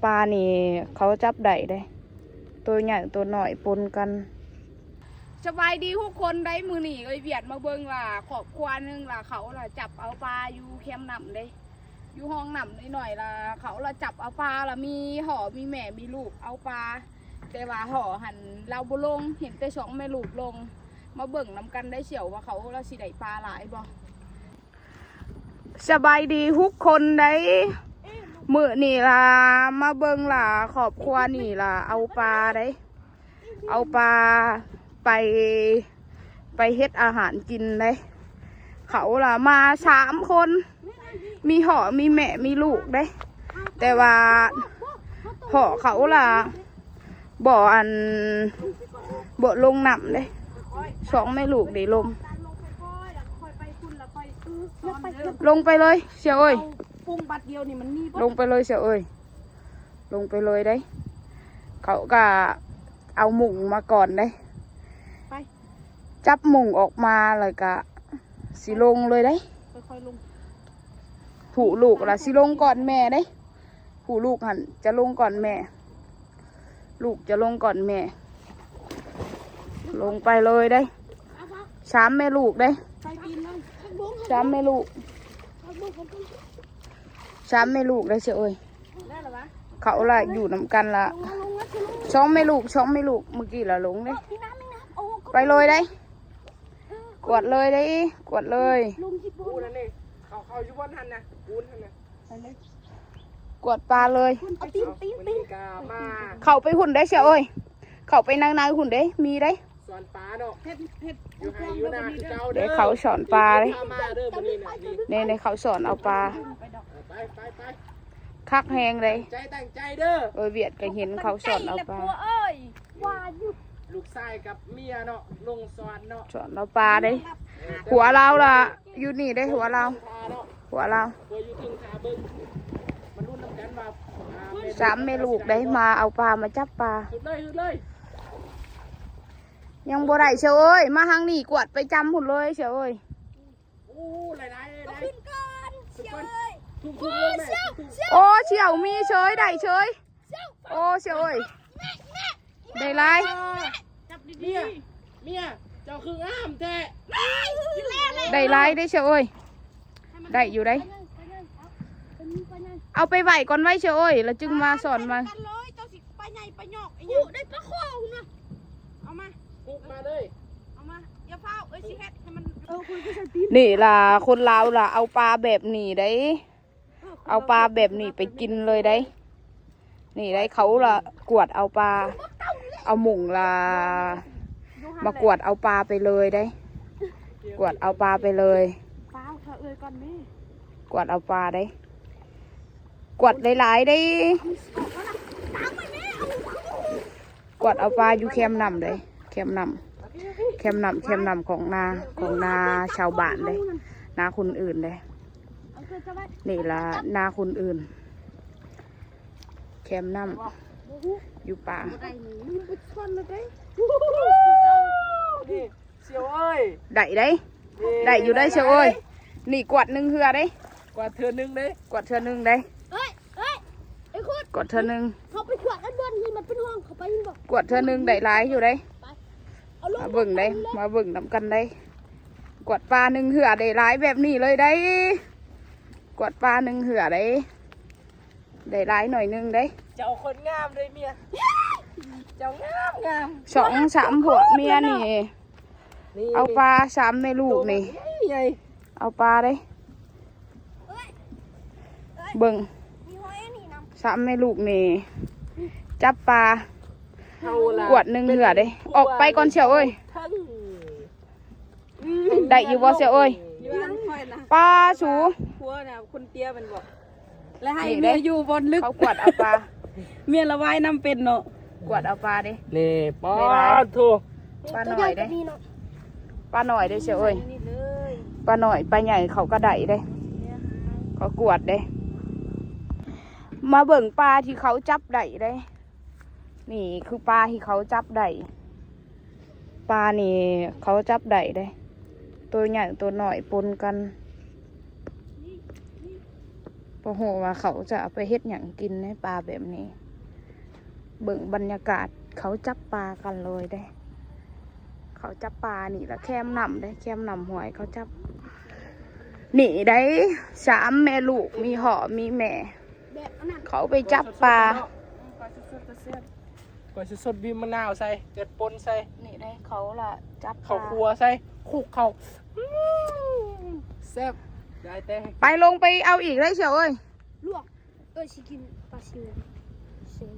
ปลานี่เขาจับได้ได้ตัวใหญ่ตัวหน่อยปนกันสบายดีทุกคนได้มือหนีเวียดมาเบิ่งล่ะขอบควานึงล่ะเขาล่ะจับเอาปลาอยู่แคมป์นำได้อยู่ห้องนำหน่อยล่ะเขาล่ะจับเอาปลาล่ะมีห่อมีแม่มีลูกเอาปลาแต่ว่าห่อหันเราบุลงเห็นแต่2 แม่ลูกลงมาเบิ่งนำกันได้เฉียวว่าเขาล่ะสิได้ปลาหลายบ่สบายดีทุกคนได้มื้อนี่ล่ะมาเบิ่งล่ะขอบครัวนี่ล่ะเอาปลาได้เอาปลาไปเฮ็ดอาหารกินได้เขาล่ะมา3 คนมีห่อมีแม่มีลูกได้แต่ว่าห่อเขาล่ะบ่ลงน้ำได้2 แม่ลูกได้ลงไปเลยเสียเอ้ยลงไปเลยเสียเอ้ยลงไปเลยได้เขาก็เอาหมุงมาก่อนได้จับหมุงออกมาเลยก็สิลงเลยได้ผู้ลูกล่ะสิลงก่อนแม่ได้ผู้ลูกหันจะลงก่อนแม่ลูกจะลงก่อนแม่ลงไปเลยได้3 แม่ลูกได้3 แม่ลูก3 แม่ลูกได้เฉยเขาล่ะอยู่นำกันละ2 แม่ลูก2 แม่ลูกเมื่อกี้ละลงได้ไปเลยได้กวดเลยได้กวดเลยปูนั่นเองเขาอยู่บนหันนะปูนหันนะกวดปลาเลยตีนกามา เขาไปหุ่นได้เชียวเอ้ยเขาไปนางหุ่นได้มีได้สอนปลาเนาะอยู่ให้อยู่นาคือเจ้าเดี๋ยวเขาสอนปลาเลยมาเด้อมื้อนี้น่ะในเขาสอนเอาปลาไปคักแหงเลยใจตั้งใจเด้อเวียดก็เห็นเขาสอนเอาปลาลูกชายกับเมียเนาะลงสอนเนาะสอนเอาปลาได้หัวเราล่ะอยู่นี่ได้หัวเราอยู่ถึงขาเบิ่งมันรุ่นน้ำกันว่า3 แม่ลูกได้มาเอาปลามาจับปลาสุดเลย ยังบ่ได้เชียวเอ้ยมาทางนี้กวดไปจำหุ่นเลยเชียวเอ้ยโอ้หลายขึ้นก่อนเชียวเอ้ยโอ้เชียวมีเฉยได้เฉยโอ้เชียวเอ้ยได้ไรจับดีๆเมียเจ้าคืองามแท้ได้ไรได้เชียวเอ้ยได้อยู่ได้เอาไปไหวก่อนไว้เชียวเอ้ยแล้วจึงมาสอนมาได้ปลาโขงนะเอามาคุกมาเลยเอามาอย่าเฝ้าเอ้ยสิเฮ็ดให้มันนี่ล่ะคนลาวล่ะเอาปลาแบบนี้ได้เอาปลาแบบนี้ไปกินเลยได้นี่ได้เขาล่ะกวดเอาปลาเอาหมุงล่ะมากวดเอาปลาไปเลยได้กวดเอาปลาไปเลยเฝ้าเธอเอ้ยก่อนแม่กวดเอาปลาได้กวดหลายๆได้กวดเอาปลาอยู่แคมป์นำเลยแคมป์นำของนาชาวบ้านเลยนาคนอื่นเลยนี่ละนาคนอื่นแคมป์นำอยู่ป่าเชียวเอ้ยได้อยู่ได้เชียวเอ้ยนี่กวด1 เทื่อได้กวดเทื่อนึงได้กวดเทื่อนึงได้ไอ้คุณกวดเทื่อนึงเขาไปกวดอันบนที่มันเป็นห้องเขาไปยินบอกกวดเทื่อนึงได้หลายอยู่ได้มาเบิ่งได้มาเบิ่งนำกันได้กวดปลา1 เทื่อได้หลายแบบนี้เลยได้กวดปลา1 เทื่อได้หลายหน่อยนึงได้เจ้าคนงามเลยเมียเจ้างาม2 3ผัวเมียนี่เอาปลา3 แม่ลูกนี่เอาปลาได้เบิ่ง3 แม่ลูกนี่จับปลากวด1 เทื่อได้ออกไปก่อนเชียวเอ้ยได้อยู่บ่เชียวเอ้ยปลาสูพัวน่ะคนเตี้ยมันบอกแล้วให้เมียอยู่บนลึกเขากวดเอาปลาเมียละวายน้ำเป็นเนาะกวดเอาปลาดินี่ปลาโถปลาหน่อยได้ปลาหน่อยได้เชียวเอ้ยปลาหน่อยปลาใหญ่เขาก็ได้ได้เขากวดได้มาเบิ่งปลาที่เขาจับได้ได้นี่คือปลาที่เขาจับได้ปลานี่เขาจับได้ได้ตัวใหญ่ตัวหน่อยปนกันป โหว่าเขาจะเอาไปเฮ็ดหยังกินในปลาแบบนี้ เบิ่งบรรยากาศเขาจับปลากันเลยได้ เขาจับปลานี่ละแคมนำได้แคมนำหวยเขาจับนี่ได้3 แม่ลูกมีห่อมีแม่ แบบอันนั้น เขาไปจับปลา ก่อนสดๆบีบมะนาวใส่เกิดปนใส่ นี่ได้เขาละจับป ข้าว ลา ครัวใส่คลุกเข้าแซ่บได้แต่ ไปลงไปเอาอีกได้เชียวเอ้ย ลวกชิกินปลาซิวเซน